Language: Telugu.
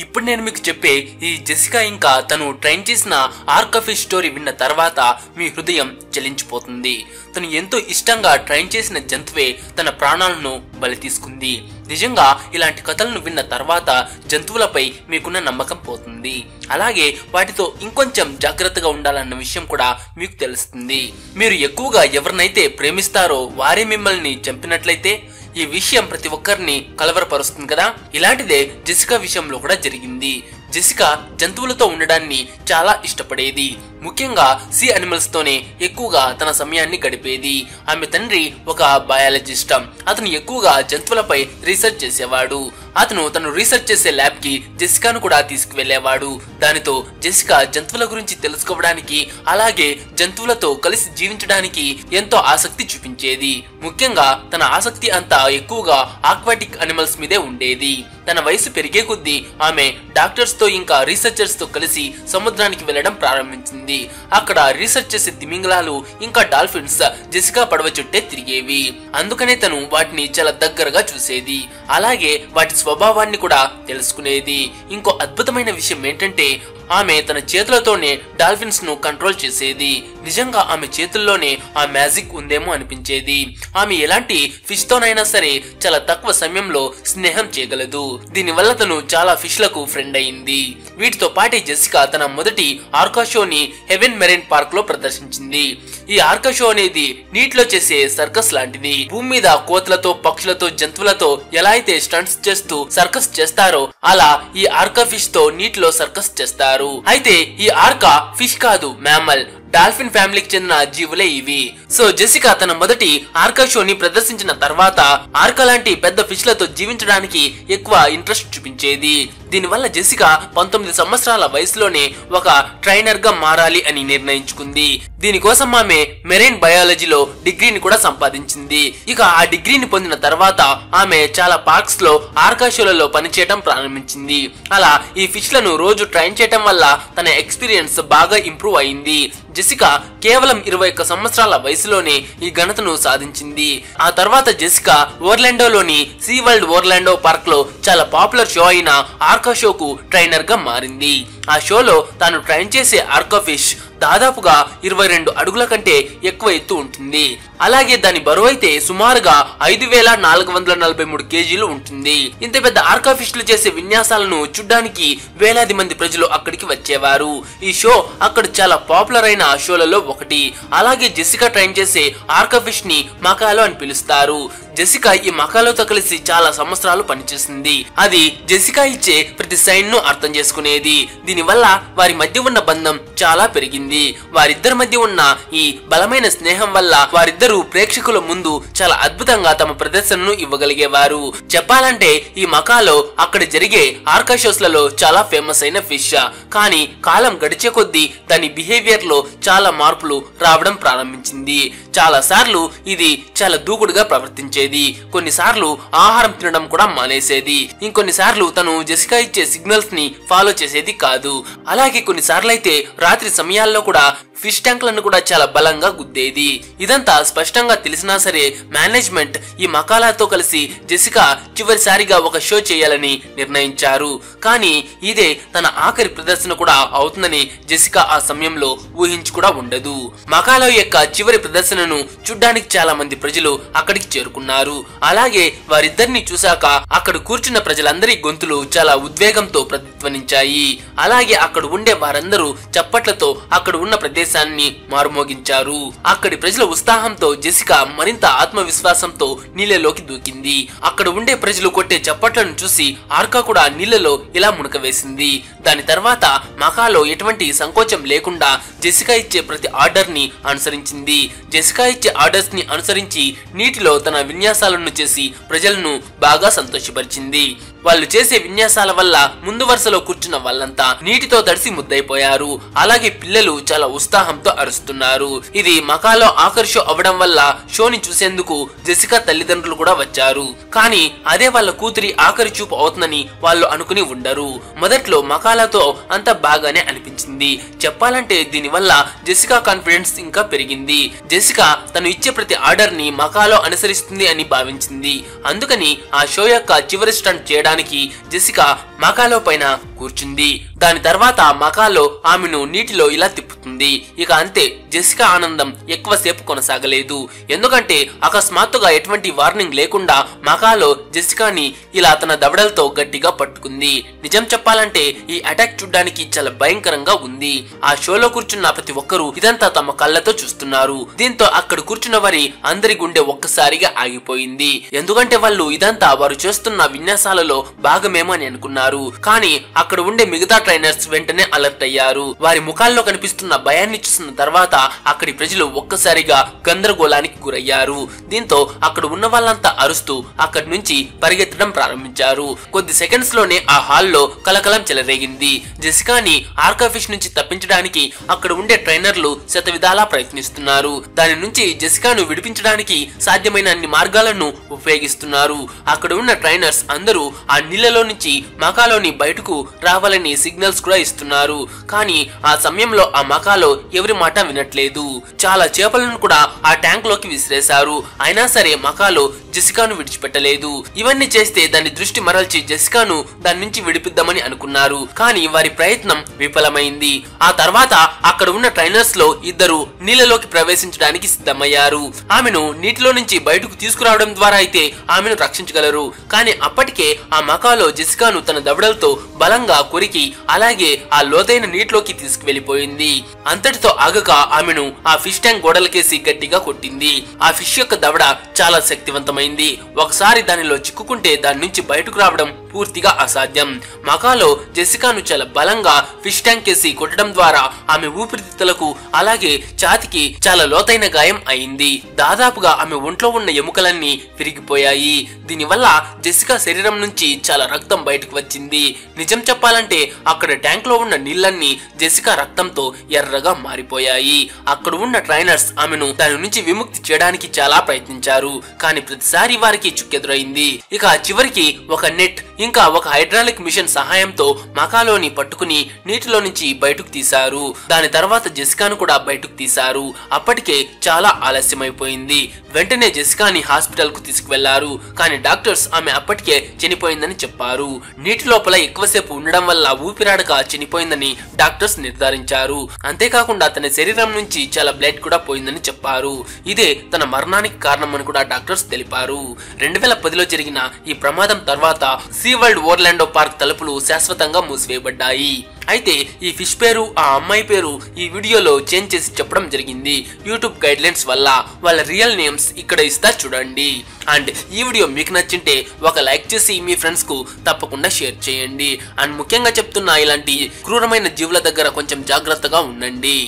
ఇప్పుడు నేను మీకు చెప్పే ఈ జెసికా ఇంకా తను ట్రైన్ చేసిన ఆర్క్ ఆఫ్ ఫిష్ స్టోరీ విన్న తర్వాత మీ హృదయం చలించిపోతుంది. తను ఎంతో ఇష్టంగా ట్రైన్ చేసిన జంతువే తన ప్రాణాలను బలి తీసుకుంది. నిజంగా ఇలాంటి కథలను విన్న తర్వాత జంతువులపై మీకున్న నమ్మకం పోతుంది. అలాగే వాటితో ఇంకొంచెం జాగ్రత్తగా ఉండాలన్న విషయం కూడా మీకు తెలుస్తుంది. మీరు ఎక్కువగా ఎవరినైతే ప్రేమిస్తారో వారే మిమ్మల్ని చంపినట్లయితే ఈ విషయం ప్రతి ఒక్కరిని కలవరపరుస్తుంది కదా. ఇలాంటిదే జెసికా విషయంలో కూడా జరిగింది. జెసికా జంతువులతో ఉండడాన్ని చాలా ఇష్టపడేది. ముఖ్యంగా సీ అనిమల్స్ తోనే ఎక్కువగా తన సమయాన్ని గడిపేది. ఆమె తండ్రి ఒక బయాలజిస్ట్. అతను ఎక్కువగా జంతువులపై రీసెర్చ్ చేసేవాడు. అతను తను రీసెర్చ్ చేసే ల్యాబ్ కి జెసికాను కూడా తీసుకువెళ్లేవాడు. దానితో జెసికా జంతువుల గురించి తెలుసుకోవడానికి అలాగే జంతువులతో కలిసి జీవించడానికి ఎంతో ఆసక్తి చూపించేది. ముఖ్యంగా తన ఆసక్తి అంతా ఎక్కువగా ఆక్వాటిక్ అనిమల్స్ మీదే ఉండేది. తన వయసు పెరిగే కొద్దీ ఆమె డాక్టర్స్ తో ఇంకా రీసెర్చర్స్ తో కలిసి సముద్రానికి వెళ్లడం ప్రారంభించింది. అక్కడ రీసెర్చ్ చేసే తిమింగలాలు ఇంకా డాల్ఫిన్స్ జెసికా పడవ చుట్టే తిరిగేవి. అందుకనే తను వాటిని చాలా దగ్గరగా చూసేది. అలాగే వాటి స్వభావాన్ని కూడా తెలుసుకునేది. ఇంకో అద్భుతమైన విషయం ఏంటంటే ఆమె తన చేతులతోనే డాల్ఫిన్స్ ను కంట్రోల్ చేసేది. నిజంగా ఆమె చేతుల్లోనే ఆ మ్యాజిక్ ఉందేమో అనిపించేది. ఆమె ఎలాంటి ఫిష్ తోనైనా సరే చాలా తక్కువ సమయంలో స్నేహం చేయగలదు. దీనివల్ల తను చాలా ఫిష్ లకు ఫ్రెండ్ అయింది. వీటితో పాటే జెసికా తన మొదటి ఆర్కా షోని హెవెన్ మెరైన్ పార్క్ లో ప్రదర్శించింది. ఈ ఆర్కా షో అనేది నీటిలో చేసే సర్కస్ లాంటిది. భూమి మీద కోతులతో పక్షులతో జంతువులతో ఎలా అయితే స్టంట్స్ చేస్తూ సర్కస్ చేస్తారో అలా ఈ ఆర్కా ఫిష్ తో నీటిలో సర్కస్ చేస్తారు. అయితే ఈ ఆర్కా ఫిష్ కాదు, మ్యామల్. డాల్ఫిన్ ఫ్యామిలీకి చెందిన జీవులే ఇవి. సో జెసికా తన మొదటి ఆర్కా షోని ప్రదర్శించిన తర్వాత ఆర్కా లాంటి పెద్ద ఫిష్ లతో జీవించడానికి ఎక్కువ ఇంట్రెస్ట్ చూపించేది. దీనివల్ల జెసికా 19 సంవత్సరాల వయసులోనే ఒక ట్రైనర్ గా మారాలి అని నిర్ణయించుకుంది. దీనికోసం ఆమె మెరైన్ బయాలజీలో డిగ్రీని కూడా సంపాదించింది. ఇక ఆ డిగ్రీని పొందిన తర్వాత ఆమె చాలా పార్క్స్ లో ఆర్కా షోలలో పనిచేయడం ప్రారంభించింది. అలా ఈ ఫిష్ లను రోజు ట్రైన్ చేయడం వల్ల తన ఎక్స్పీరియన్స్ బాగా ఇంప్రూవ్ అయింది. జెసికా కేవలం 21 సంవత్సరాల వయసులోనే ఈ ఘనతను సాధించింది. ఆ తర్వాత జెసికా ఓర్లాండోలోని సీ వరల్డ్ ఓర్లాండో పార్క్ లో చాలా పాపులర్ షో అయిన ఆర్కా షోకు ట్రైనర్ గా మారింది. ఆ షోలో తాను ట్రైన్ చేసే ఆర్కా ఫిష్ దాదాపుగా 22 అడుగుల కంటే ఎక్కువ ఎత్తు ఉంటుంది. అలాగే దాని బరువు అయితే సుమారుగా 5443 కేజీలు ఉంటుంది. ఇంత పెద్ద ఆర్కా ఫిష్లు చేసే విన్యాసాలను చూడ్డానికి వేలాది మంది ప్రజలు అక్కడికి వచ్చేవారు. ఈ షో అక్కడ చాలా పాపులర్ అయిన షోలలో ఒకటి. అలాగే జెసికా ట్రైన్ చేసే ఆర్కా ఫిష్ ని మకాలో అని పిలుస్తారు. జెసికా ఈ మకాలోతో కలిసి చాలా సంవత్సరాలు పనిచేసింది. అది జెసికా ఇచ్చే ప్రతి సైన్ ను అర్థం చేసుకునేది. దీనివల్ల వారి మధ్య ఉన్న బంధం చాలా పెరిగింది. వారిద్దరి మధ్య ఉన్న ఈ బలమైన స్నేహం వల్ల వారిద్దరూ ప్రేక్షకుల ముందు చాలా అద్భుతంగా తమ ప్రదర్శనను ఇవ్వగలిగేవారు. చెప్పాలంటే ఈ మకాలో అక్కడ జరిగే ఆర్కా షోస్ లలో చాలా ఫేమస్ అయిన ఫిష్. కానీ కాలం గడిచే కొద్దీ దాని బిహేవియర్ లో చాలా మార్పులు రావడం ప్రారంభించింది. చాలా సార్లు ఇది చాలా దూకుడుగా ప్రవర్తించేది. కొన్నిసార్లు ఆహారం తినడం కూడా మానేసేది. ఇంకొన్నిసార్లు తను జెసికా ఇచ్చే సిగ్నల్స్ ని ఫాలో చేసేది కాదు. అలాగే కొన్నిసార్లు అయితే రాత్రి సమయాల్లో కూడా ఫిష్ ట్యాంక్లను కూడా చాలా బలంగా గుద్దేది. ఇదంతా స్పష్టంగా తెలిసినా సరే మేనేజ్మెంట్ ఈ మకాలాతో కలిసి జెసికా చివరిసారిగా ఒక షో చేయాలని నిర్ణయించారు. కానీ ఇదే తన ఆఖరి ప్రదర్శన కూడా అవుతుందని జెసికా ఆ సమయంలో ఊహించి కూడా ఉండదు. మకాలా యొక్క చివరి ప్రదర్శనను చూడ్డానికి చాలా మంది ప్రజలు అక్కడికి చేరుకున్నారు. అలాగే వారిద్దరిని చూశాక అక్కడ కూర్చున్న ప్రజలందరి గొంతులు చాలా ఉద్వేగంతో ప్రతిధ్వనించాయి. అలాగే అక్కడ ఉండే వారందరూ చప్పట్లతో అక్కడ ఉన్న ప్రదేశాన్ని మారుమోగించారు. అక్కడి ప్రజల ఉత్సాహంతో జెసికా మరింత ఆత్మవిశ్వాసంతో నీళ్ళలోకి దూకింది. అక్కడ ఉండే ప్రజలు కొట్టే చప్పట్లను చూసి ఆర్కా కూడా నీళ్లలో ఇలా మునకవేసింది. దాని తర్వాత మకాలో ఎటువంటి సంకోచం లేకుండా జెసికా ఇచ్చే ప్రతి ఆర్డర్ ని అనుసరించింది. జెసికా ఇచ్చే ఆర్డర్స్ ని అనుసరించి నీటిలో తన విన్యాసాలను చేసి ప్రజలను బాగా సంతోషపరిచింది. వాళ్ళు చేసే విన్యాసాల వల్ల ముందు వరుసలో కూర్చున్న వాళ్ళంతా నీటితో తడిసి ముద్దైపోయారు. అలాగే పిల్లలు చాలా ఉత్సాహంతో అరుస్తున్నారు. ఇది మకాలో ఆఖరి షో అవ్వడం వల్ల షోని చూసేందుకు జెసికా తల్లిదండ్రులు కూడా వచ్చారు. కానీ అదే వాళ్ళ కూతురి ఆఖరి చూపు అవుతుందని వాళ్ళు అనుకుని ఉండరు. మొదట్లో మకాలాతో అంత బాగానే అనిపించింది. చెప్పాలంటే దీనివల్ల జెసికా కాన్ఫిడెన్స్ ఇంకా పెరిగింది. జెసికా తను ఇచ్చే ప్రతి ఆర్డర్ ని మకాలో అనుసరిస్తుంది అని భావించింది. అందుకని ఆ షో యొక్క చివరి స్టంట్ చేయడానికి జెసికా మకాలో పైన కూర్చుంది. దాని తర్వాత మకాలో ఆమెను నీటిలో ఇలా తిప్పుతుంది. ఇక అంతే, జెసికా ఆనందం ఎక్కువసేపు కొనసాగలేదు. ఎందుకంటే అకస్మాత్తుగా ఎటువంటి వార్నింగ్ లేకుండా మకాలో జెసికాని ఇలా తన దవడలతో గట్టిగా పట్టుకుంది. నిజం చెప్పాలంటే ఈ అటాక్ చూడ్డానికి చాలా భయంకరంగా ఉంది. ఆ షోలో కూర్చున్న ప్రతి ఒక్కరూ ఇదంతా తమ కళ్ళతో చూస్తున్నారు. దీంతో అక్కడ కూర్చున్న వారి అందరి గుండె ఒక్కసారిగా ఆగిపోయింది. ఎందుకంటే వాళ్ళు ఇదంతా వారు చేస్తున్న విన్యాసాలలో భాగమేమో అని అనుకున్నారు. కానీ అక్కడ ఉండే మిగతా ట్రైనర్స్ వెంటనే అలర్ట్ అయ్యారు. వారి ముఖాల్లో కనిపిస్తున్న భయాన్ని చూసిన తర్వాత అక్కడి ప్రజలు ఒక్కసారిగా గందరగోళానికి గురయ్యారు. దీంతో అక్కడ ఉన్న వాళ్ళంతా అరుస్తూ అక్కడి నుంచి పరిగెత్తడం ప్రారంభించారు. కొద్ది సెకండ్స్ లోనే ఆ హాల్లో కలకలం చెలరేగింది. జెసికాని ఆర్కాఫిష్ నుంచి తప్పించడానికి అక్కడ ఉండే ట్రైనర్లు శతవిధాలా ప్రయత్నిస్తున్నారు. దాని నుంచి జెసికాను విడిపించడానికి సాధ్యమైన అన్ని మార్గాలను ఉపయోగిస్తున్నారు. అక్కడ ఉన్న ట్రైనర్స్ అందరూ ఆ నీళ్లలో నుంచి మకాలోని బయటకు రావాలని సిగ్నల్స్ కూడా ఇస్తున్నారు. కానీ ఆ సమయంలో ఆ మకాలో ఎవరి మాట వినట్లేదు. చాలా చేపలను కూడా ఆ ట్యాంక్ లోకి విసిరేశారు. అయినా సరే మకాలో జెసికాను విడిచిపెట్టలేదు. ఇవన్నీ చేస్తే దాని దృష్టి మరల్చి జెసికాను దాని నుంచి విడిపిద్దామని అనుకున్నారు. కానీ వారి ప్రయత్నం విఫలమైంది. ఆ తర్వాత అక్కడ ఉన్న ట్రైనర్స్ లో ఇద్దరు నీళ్ళలోకి ప్రవేశించడానికి సిద్ధమయ్యారు. ఆమెను నీటిలో నుంచి బయటకు తీసుకురావడం ద్వారా అయితే ఆమెను రక్షించగలరు. కానీ అప్పటికే ఆ మకాలో జెసికాను తన దవడలతో బలంగా కొరికి అలాగే ఆ లోతైన నీటిలోకి తీసుకువెళ్లిపోయింది. అంతటితో ఆగక ఆమెను ఆ ఫిష్ ట్యాంక్ గోడలకేసి గట్టిగా కొట్టింది. ఆ ఫిష్ యొక్క దవడ చాలా శక్తివంతమైంది. ఒకసారి దానిలో చిక్కుకుంటే దాని నుంచి బయటకు రావడం పూర్తిగా అసాధ్యం. మకాలో జెసికాను చాలా బలంగా ఫిష్ ట్యాంక్ కేసి కొట్టడం ద్వారా ఆమె ఊపిరితిత్తులకు అలాగే ఛాతికి చాలా లోతైన గాయం అయింది. దాదాపుగా ఆమె ఒంట్లో ఉన్న ఎముకలన్నీ విరిగిపోయాయి. దీనివల్ల జెసికా శరీరం నుంచి చాలా రక్తం బయటకు వచ్చింది. నిజం చెప్పాలంటే అక్కడ ట్యాంక్ లో ఉన్న నీళ్లన్నీ జెసికా రక్తంతో ఎర్రగా మారిపోయాయి. అక్కడ ఉన్న ట్రైనర్స్ ఆమెను దాని నుంచి విముక్తి చేయడానికి చాలా ప్రయత్నించారు. కానీ ప్రతిసారి వారికి చుక్కెదురైంది. ఇక చివరికి ఒక నెట్ ఇంకా ఒక హైడ్రాలిక్ మిషన్ సహాయంతో మకాలోని పట్టుకుని నీటిలో నుంచి బయటకు తీశారు. దాని తర్వాత జెసికాను కూడా బయటకు తీశారు. అప్పటికే చాలా ఆలస్యమైపోయింది. వెంటనే జెసికాని హాస్పిటల్ కు తీసుకువెళ్లారు. కానీ డాక్టర్స్ ఆమె అప్పటికే చనిపోయిందని చెప్పారు. నీటి లోపల ఎక్కువసేపు ఉండడం వల్ల ఊపిరాడక చనిపోయిందని డాక్టర్స్ నిర్ధారించారు. అంతేకాకుండా తన శరీరం నుంచి చాలా బ్లడ్ కూడా పోయిందని చెప్పారు. ఇదే తన మరణానికి కారణమని కూడా డాక్టర్స్ తెలిపారు. 2010లో జరిగిన ఈ ప్రమాదం తర్వాత సీ వరల్డ్ ఓర్లాండో పార్క్ తలుపులు శాశ్వతంగా మూసివేయబడ్డాయి. అయితే ఈ ఫిష్ పేరు ఆ అమ్మాయి పేరు ఈ వీడియోలో చేంజ్ చేసి చెప్పడం జరిగింది. యూట్యూబ్ గైడ్ లైన్స్ వల్ల వాళ్ళ రియల్ నేమ్స్ ఇక్కడ ఇస్తా చూడండి. అండ్ ఈ వీడియో మీకు నచ్చింటే ఒక లైక్ చేసి మీ ఫ్రెండ్స్ కు తప్పకుండా షేర్ చేయండి. అండ్ ముఖ్యంగా చెప్తున్నా, ఇలాంటి క్రూరమైన జీవుల దగ్గర కొంచెం జాగ్రత్తగా ఉండండి.